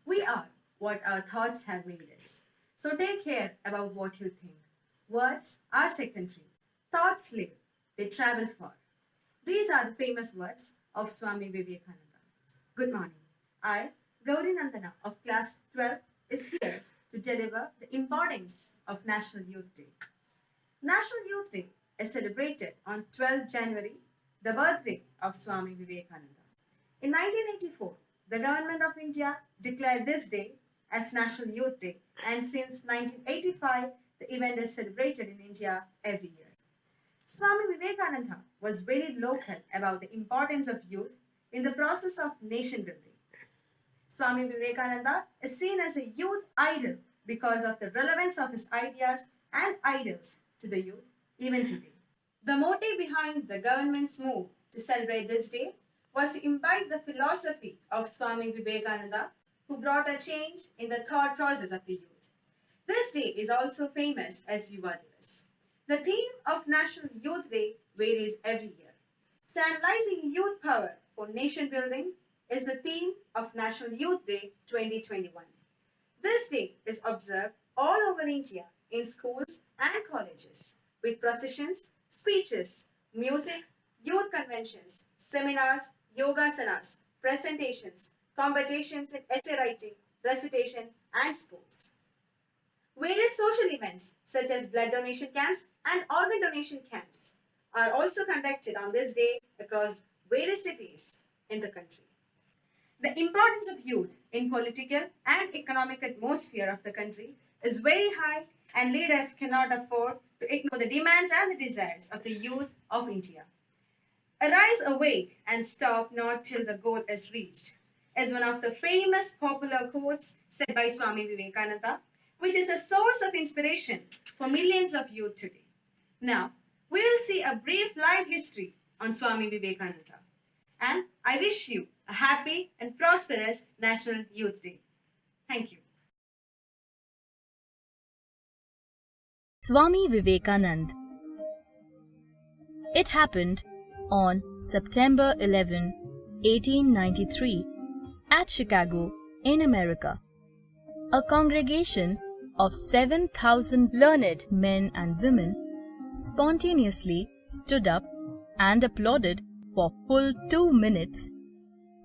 We are what our thoughts have made us. So take care about what you think. Words are secondary. Thoughts live. They travel far. These are the famous words of Swami Vivekananda. Good morning. I, Gauri Nandana of class 12, is here to deliver the importance of National Youth Day. National Youth Day is celebrated on 12 January, the birthday of Swami Vivekananda. In 1984, the Government of India declared this day as National Youth Day, and since 1985, the event is celebrated in India every year. Swami Vivekananda was very local about the importance of youth in the process of nation building. Swami Vivekananda is seen as a youth idol because of the relevance of his ideas and ideals to the youth even today. The motive behind the government's move to celebrate this day was to imbibe the philosophy of Swami Vivekananda, who brought a change in the thought process of the youth. This day is also famous as Yuva Divas. The theme of National Youth Day varies every year. Channelizing youth power for nation building is the theme of National Youth Day 2021. This day is observed all over India in schools and colleges with processions, speeches, music, youth conventions, seminars, yogasanas, presentations, competitions in essay writing, recitation, and sports. Various social events such as blood donation camps and organ donation camps are also conducted on this day across various cities in the country. The importance of youth in political and economic atmosphere of the country is very high, and leaders cannot afford to ignore the demands and the desires of the youth of India. Arise awake and stop not till the goal is reached is one of the famous popular quotes said by Swami Vivekananda, which is a source of inspiration for millions of youth today. Now, we will see a brief life history on Swami Vivekananda. And I wish you a happy and prosperous National Youth Day. Thank you. Swami Vivekanand. It happened on September 11, 1893, at Chicago, in America. A congregation of 7,000 learned men and women spontaneously stood up and applauded for full 2 minutes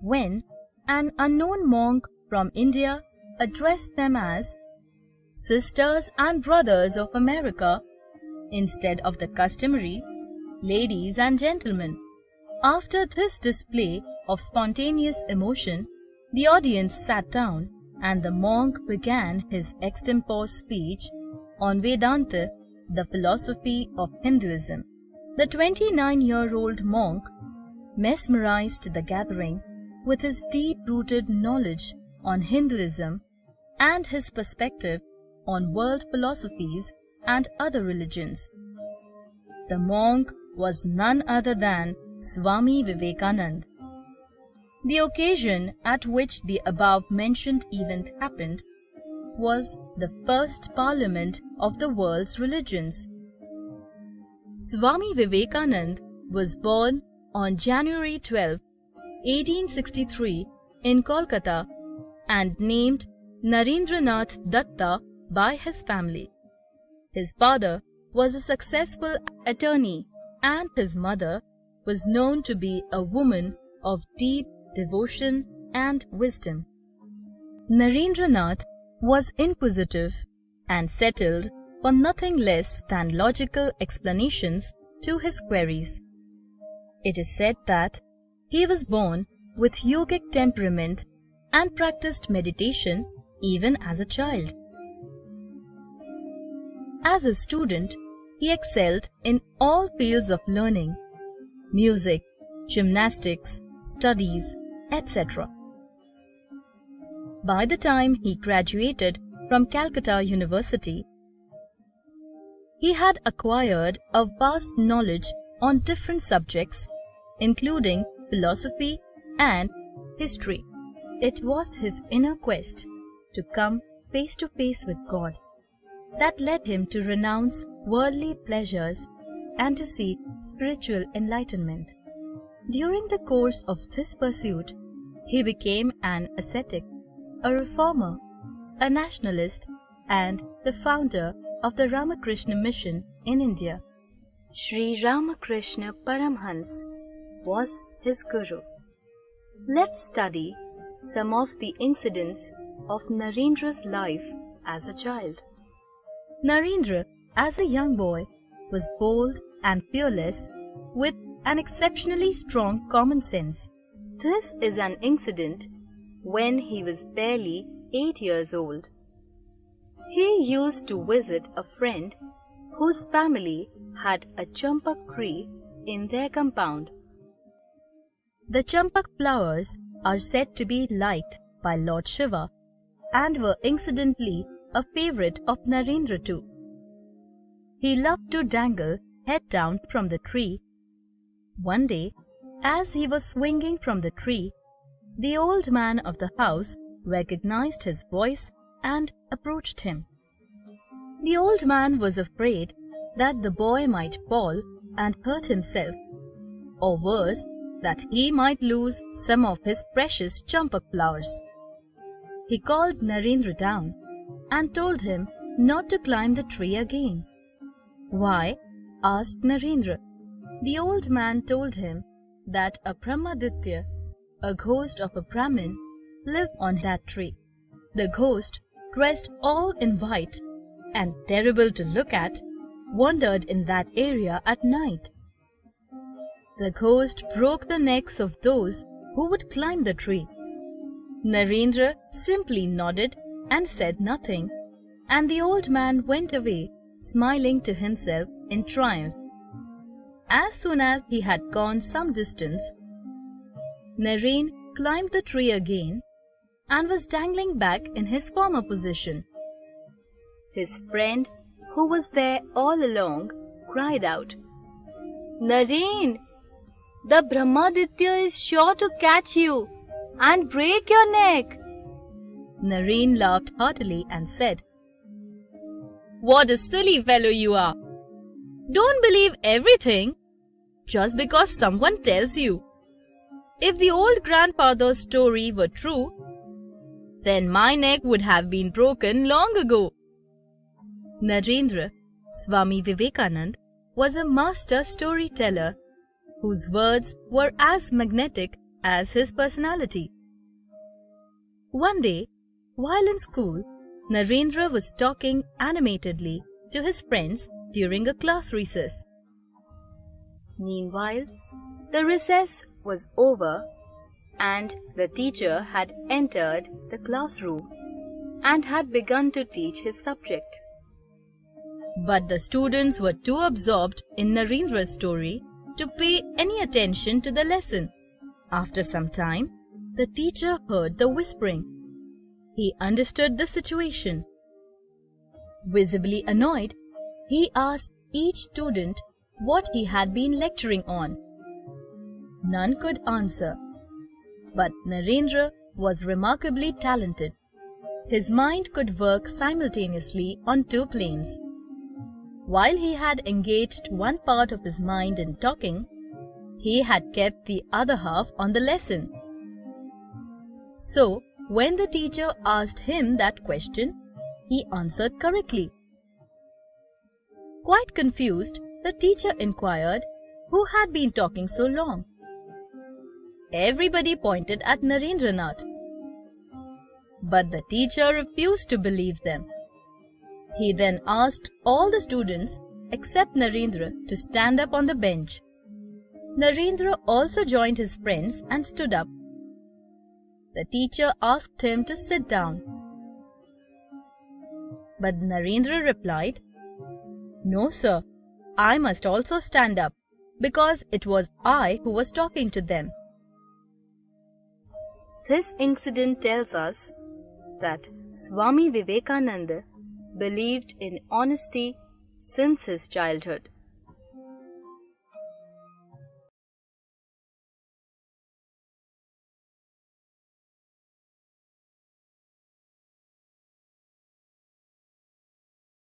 when an unknown monk from India addressed them as sisters and brothers of America instead of the customary ladies and gentlemen. After this display of spontaneous emotion, the audience sat down and the monk began his extempore speech on Vedanta, the philosophy of Hinduism. The 29-year-old monk mesmerized the gathering with his deep-rooted knowledge on Hinduism and his perspective on world philosophies and other religions. The monk was none other than Swami Vivekananda. The occasion at which the above-mentioned event happened was the first parliament of the world's religions. Swami Vivekananda was born on January 12, 1863 in Kolkata and named Narendranath Datta by his family. His father was a successful attorney and his mother was known to be a woman of deep devotion and wisdom. Narendranath was inquisitive and settled for nothing less than logical explanations to his queries. It is said that he was born with yogic temperament and practiced meditation even as a child. As a student, he excelled in all fields of learning: music, gymnastics, studies, etc. By the time he graduated from Calcutta University, he had acquired a vast knowledge on different subjects, including philosophy and history. It was his inner quest to come face to face with God that led him to renounce worldly pleasures and to seek spiritual enlightenment. During the course of this pursuit, he became an ascetic, a reformer, a nationalist, and the founder of the Ramakrishna Mission in India. Sri Ramakrishna Paramhans was his guru. Let's study some of the incidents of Narendra's life as a child. Narendra, as a young boy, was bold and fearless with an exceptionally strong common sense. This is an incident when he was barely 8 years old. He used to visit a friend whose family had a champak tree in their compound. The champak flowers are said to be liked by Lord Shiva and were incidentally a favorite of Narendra too. He loved to dangle head down from the tree. One day, as he was swinging from the tree, the old man of the house recognized his voice and approached him. The old man was afraid that the boy might fall and hurt himself, or worse, that he might lose some of his precious champak flowers. He called Narendra down and told him not to climb the tree again. "Why?" asked Narendra. The old man told him that a Brahmaditya, a ghost of a Brahmin, lived on that tree. The ghost, dressed all in white and terrible to look at, wandered in that area at night. The ghost broke the necks of those who would climb the tree. Narendra simply nodded and said nothing, and the old man went away, smiling to himself in triumph. As soon as he had gone some distance, Naren climbed the tree again and was dangling back in his former position. His friend, who was there all along, cried out, "Naren, the Brahmaditya is sure to catch you and break your neck." Naren laughed heartily and said, "What a silly fellow you are! Don't believe everything just because someone tells you. If the old grandfather's story were true, then my neck would have been broken long ago." Narendra, Swami Vivekanand, was a master storyteller whose words were as magnetic as his personality. One day, while in school, Narendra was talking animatedly to his friends during a class recess. Meanwhile, the recess was over and the teacher had entered the classroom and had begun to teach his subject. But the students were too absorbed in Narendra's story to pay any attention to the lesson. After some time, the teacher heard the whispering. He understood the situation. Visibly annoyed, he asked each student what he had been lecturing on. None could answer. But Narendra was remarkably talented. His mind could work simultaneously on two planes. While he had engaged one part of his mind in talking, he had kept the other half on the lesson. So, when the teacher asked him that question, he answered correctly. Quite confused, the teacher inquired who had been talking so long. Everybody pointed at Narendranath. But the teacher refused to believe them. He then asked all the students except Narendra to stand up on the bench. Narendra also joined his friends and stood up. The teacher asked him to sit down. But Narendra replied, "No, sir, I must also stand up because it was I who was talking to them." This incident tells us that Swami Vivekananda believed in honesty since his childhood.